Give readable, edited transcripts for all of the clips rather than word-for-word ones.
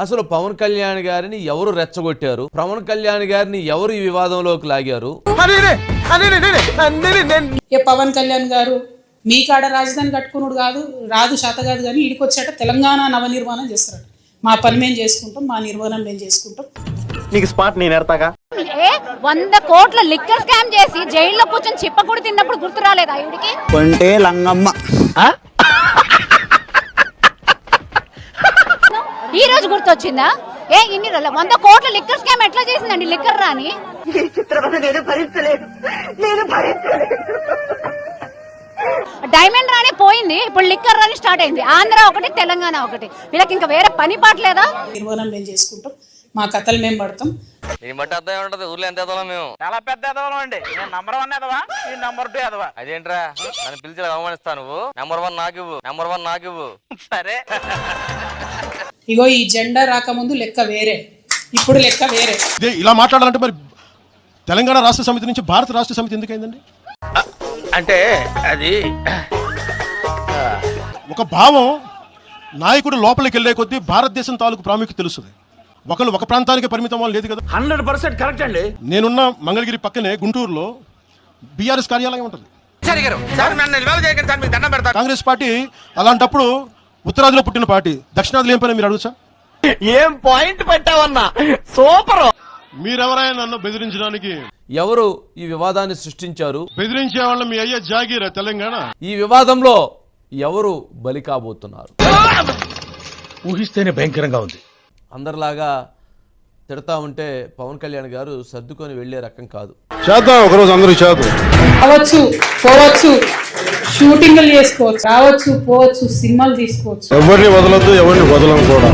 అసలు పవన్ కళ్యాణ్ గారిని ఎవరు రెచ్చగొట్టారు, పవన్ కళ్యాణ్ గారిని ఎవరు ఈ వివాదంలోకి లాగారు? పవన్ కళ్యాణ్ గారు మీ కాడ రాజధాని కట్టుకున్నాడు రాదు శాత కాదు కానీ ఇడికి వచ్చాట తెలంగాణ నవనిర్మాణం చేస్తాడు. మా పని మేము చేసుకుంటాం, మా నిర్మాణం మేము చేసుకుంటాం. నీకు స్పాట్ నేను ఎడతాగా. 100 కోట్ల లిక్కర్ స్కామ్ చేసి జైల్లో కూర్చొని చిప్పకూడి తిన్నప్పుడు గుర్తు రాలేదా ఇవిడికి? కొంటే లంగమ్మ ఈ రోజు గుర్తొచ్చిందా? ఇన్ని 100 కోట్ల లిక్కర్ స్కామ్ ఎట్లా చేసిందండి లిక్కర్ రాని? డైమండ్ రాని పోయింది, ఇప్పుడు లిక్కర్ రాని స్టార్ట్ అయింది. ఆంధ్ర ఒకటి, తెలంగాణ ఒకటి. వీళ్ళకి ఇంకా వేరే పని పాటలేదా? నిర్మాణం మేము చేసుకుంటాం, మా కథలు మేము పడతాం. ఊర్లో ఎంత ఎదవలం మేము? చాలా పెద్ద ఎదవలం అండి. నేను నంబర్ 1 ఎదవా, నేను నంబర్ 2 ఎదవా. అదేంట్రా నన్ను పిలిచి అవమానిస్తా నువ్వు? నంబర్ 1 నాకు ఇవ్వు. సరే. ఇగో ఈ జెండా రాకముందు లెక్క వేరే, ఇప్పుడు లెక్క వేరే. ఇలా మాట్లాడాలంటే మరి తెలంగాణ రాష్ట్ర సమితి నుంచి భారత రాష్ట్ర సమితి ఎందుకైందండి? అంటే అది ఒక భావం నాయకుడు లోపలికి వెళ్లే కొద్దీ భారతదేశం తాలూకు ప్రాముఖ్యత తెలుస్తుంది. ఒకళ్ళు ఒక ప్రాంతానికి పరిమితం వాళ్ళు లేదు కదా. 100% కరెక్ట్ అండి. నేనున్న మంగళగిరి పక్కనే గుంటూరులో బీఆర్ఎస్ కార్యాలయం ఉంటుంది. కాంగ్రెస్ పార్టీ అలాంటప్పుడు ఉత్తరాదిలో పుట్టిన పార్టీ, దక్షిణాదిలో ఏం పని మీరు అడుగుతా? ఏం పాయింట్ పెట్టావన్నా, సూపర్. మీరెవరైనా నన్ను బెదిరించడానికి? ఎవరు ఈ వివాదాన్ని సృష్టించారు? బెదిరించే వాళ్ళ మీ అయ్యే జాగీరా తెలంగాణ. ఈ వివాదంలో ఎవరు బలి కాబోతున్నారు? ఊహిస్తేనే భయంకరంగా ఉంది. అందరిలాగా తిడతా ఉంటే పవన్ కళ్యాణ్ గారు సర్దుకొని వెళ్లే రకం కాదు. చేద్దాం ఒకరోజు, అందరూ చేద్దాం. రావచ్చు పోవచ్చు, షూటింగ్లు చేసుకోవచ్చు, రావచ్చు పోవచ్చు, సినిమాలు తీసుకోవచ్చు. ఎవరిని వదలొద్దు, ఎవరిని వదలను కూడా.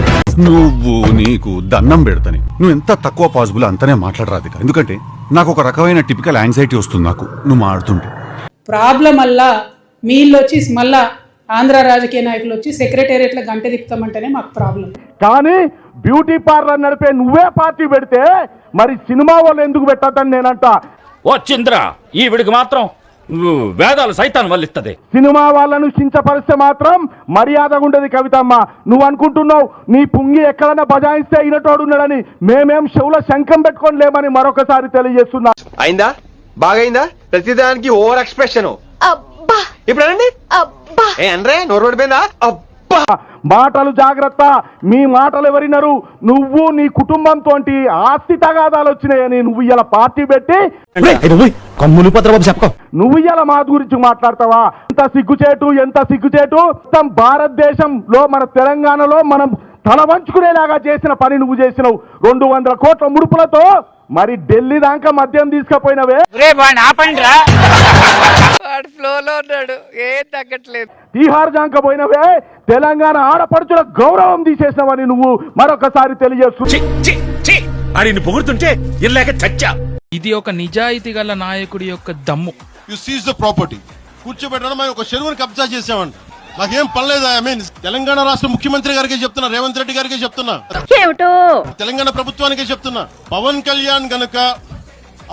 నువ్వు నీకు దండం పెడతాని నువ్వు ఎంత తక్కువ పాసిబుల్ అంతనే మాట్లాడరాదు. ఎందుకంటే నాకు ఒక రకమైన టిపికల్ యాంగ్జైటీ వస్తుంది నాకు నువ్వు మాట్లాడుతుంటే. ప్రాబ్లం అల్లా మీళ్ళు వచ్చి మళ్ళా ఆంధ్ర రాజకీయ నాయకులు వచ్చి సెక్రటేరియట్లో గంట తిప్పుతామంటేనే మాకు ప్రాబ్లం. కానీ బ్యూటీ పార్లర్ నడిపే నువ్వే పార్టీ పెడితే మరి సినిమా వాళ్ళు ఎందుకు పెట్టద్దని నేనంట. ఓ చంద్ర, ఈవిడికి మాత్రం వేదాలు సైతాన్ని వల్లిస్తుంది. సినిమా వాళ్ళను చించపరిస్తే మాత్రం మర్యాదగా ఉండదు కవితమ్మ. నువ్వు అనుకుంటున్నావు నీ పుంగి ఎక్కడన్నా బజాయిస్తే అయినటోడు ఉన్నాడని. మేమేం చెవుల శంఖం పెట్టుకొని లేమని మరొకసారి తెలియజేస్తున్నా. అయిందా? బాగైందా? ప్రతిదానికి ఓవర్ ఎక్స్ప్రెషన్. ఇప్పుడు అంటే నోరు పడిపోయిందా? మాటలు జాగ్రత్త. మీ మాటలు ఎవరినరు? నువ్వు నీ కుటుంబంతో ఆస్తి తగాదాలు వచ్చినాయని నువ్వు ఇలా పార్టీ పెట్టి కమ్ములు పత్రబాబు చెప్పకో. నువ్వు ఇలా మా గురించి మాట్లాడతావా? ఎంత సిగ్గుచేటు. మొత్తం భారతదేశంలో మన తెలంగాణలో మనం తల వంచుకునేలాగా చేసిన పని నువ్వు చేసినావు. 200 కోట్ల ముడుపులతో మరి ఢిల్లీ దాకా మద్యం తీసుకుపోయినవే. తీహార్ దాకా పోయినవే. తెలంగాణ ఆడపడుచుల గౌరవం తీసేసినవని నువ్వు మరొకసారి తెలియజేస్తున్నావు. పొగుడుతుంటే ఇల్లేక చచ్చా. ఇది ఒక నిజాయితీ గల నాయకుడి యొక్క దమ్ము. You seize the property. కూర్చోబెట్టడం ఒక చెరువుని కబ్జా చేసామంట. నాకేం పనిలేదు. ఐ మీన్ తెలంగాణ రాష్ట్ర ముఖ్యమంత్రి గారికి చెప్తున్నా, రేవంత్ రెడ్డి గారికి చెప్తున్నా, తెలంగాణ ప్రభుత్వానికి చెప్తున్నా, పవన్ కళ్యాణ్ గనుక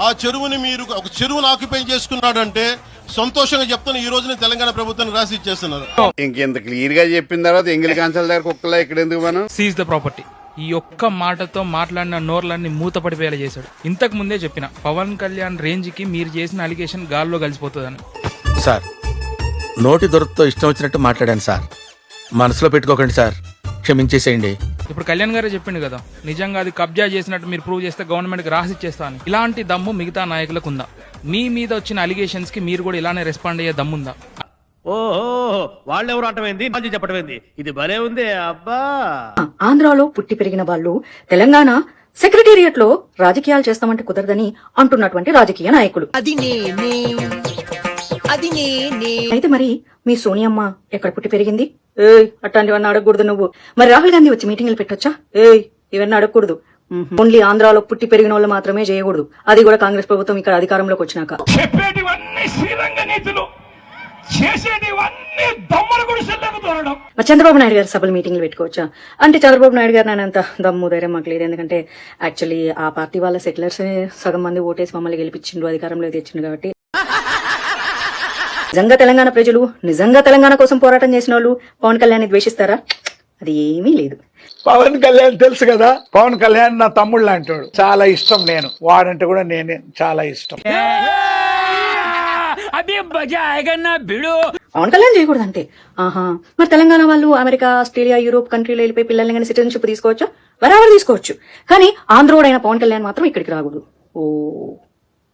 ఆ చెరువుని మీరు ఒక చెరువును ఆక్యుపై చేసుకున్నాడంటే సంతోషంగా చెప్తున్నా, ఈ రోజున తెలంగాణ ప్రభుత్వాన్ని రాసి ఇచ్చేస్తున్నారు. ఇంకెంత క్లియర్ గా చెప్పిన తర్వాత ఎంగిలి కాంచాల దగ్గర కుక్కలా ఇక్కడ ఎందుకు మనం సీజ్ ద ప్రాపర్టీ. ఈ ఒక్క మాటతో మాట్లాడిన నోర్లన్నీ మూత పడిపోయేలా చేశాడు. ఇంతకు ముందే చెప్పిన పవన్ కళ్యాణ్ రేంజ్ కి మీరు చేసిన అలిగేషన్ గాల్లో కలిసిపోతుందని. సార్, నోటి దొరకతో ఇష్టం వచ్చినట్టు మాట్లాడాను సార్. మనసులో పెట్టుకోకండి సార్, క్షమించేసేయండి. ఇప్పుడు కళ్యాణ్ గారే చెప్పిండు కదా, నిజంగా అది కబ్జా చేసినట్టు మీరు ప్రూవ్ చేస్తే గవర్నమెంట్కి రాసిచ్చేస్తా అని. ఇలాంటి దమ్ము మిగతా నాయకులకు ఉందా? మీ మీద వచ్చిన అలిగేషన్స్ కి మీరు కూడా ఇలానే రెస్పాండ్ అయ్యే దమ్ముందా? ఓహో, వాళ్ళెవరు అంటమైంది, మంచి చెప్పటమైంది. ఇది భలే ఉంది అబ్బా. ఆంధ్రాలో పుట్టి పెరిగిన వాళ్ళు తెలంగాణ సెక్రటేరియట్ లో రాజకీయాలు చేస్తామంటే కుదరదని అంటున్నటువంటి రాజకీయ నాయకులు. అయితే మరి మీ సోనియమ్మ ఎక్కడ పుట్టి పెరిగింది? అట్లాంటివన్నీ అడగకూడదు నువ్వు. మరి రాహుల్ గాంధీ వచ్చి మీటింగ్లు పెట్టొచ్చా? ఇవన్నీ అడగకూడదు. ఓన్లీ ఆంధ్రాలో పుట్టి పెరిగిన వాళ్ళు మాత్రమే చేయకూడదు. అది కూడా కాంగ్రెస్ ప్రభుత్వం ఇక్కడ అధికారంలోకి వచ్చినాక. చంద్రబాబు నాయుడు గారు సభలు మీటింగ్లు పెట్టుకోవచ్చా అంటే చంద్రబాబు నాయుడు గారు నానంత దమ్ము ధైర్యం మాకు లేదు. ఎందుకంటే యాక్చువల్లీ ఆ పార్టీ వాళ్ళ సెటిలర్స్ సగం మంది ఓటేసి మమ్మల్ని గెలిపించిండ్రు, అధికారంలో తెచ్చిండు. కాబట్టి నిజంగా తెలంగాణ ప్రజలు నిజంగా తెలంగాణ కోసం పోరాటం చేసిన వాళ్ళు పవన్ కళ్యాణ్ ద్వేషిస్తారా? అది ఏమీ లేదు. పవన్ కళ్యాణ్ తెలుసు కదా, పవన్ కళ్యాణ్ నా తమ్ముడు లాంటాడు, చాలా ఇష్టం. నేను వాడంటే కూడా నేనే చాలా ఇష్టం. పవన్ కళ్యాణ్ చేయకూడదు అంటే ఆహా, మరి తెలంగాణ వాళ్ళు అమెరికా, ఆస్ట్రేలియా, యూరోప్ కంట్రీలో వెళ్ళిపోయి పిల్లల్ని కానీ సిటిజన్షిప్ తీసుకోవచ్చు, బరాబర్ తీసుకోవచ్చు. కానీ ఆంధ్రోడైన పవన్ కళ్యాణ్ మాత్రం ఇక్కడికి రాకూడదు. ఓ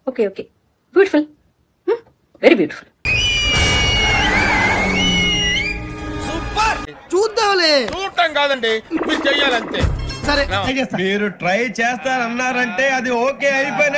okay okay, beautiful, very beautiful. చూడటం కాదండి, మీరు చెయ్యాలంతే. మీరు ట్రై చేస్తారన్నారంటే అది ఓకే అయిపోయిన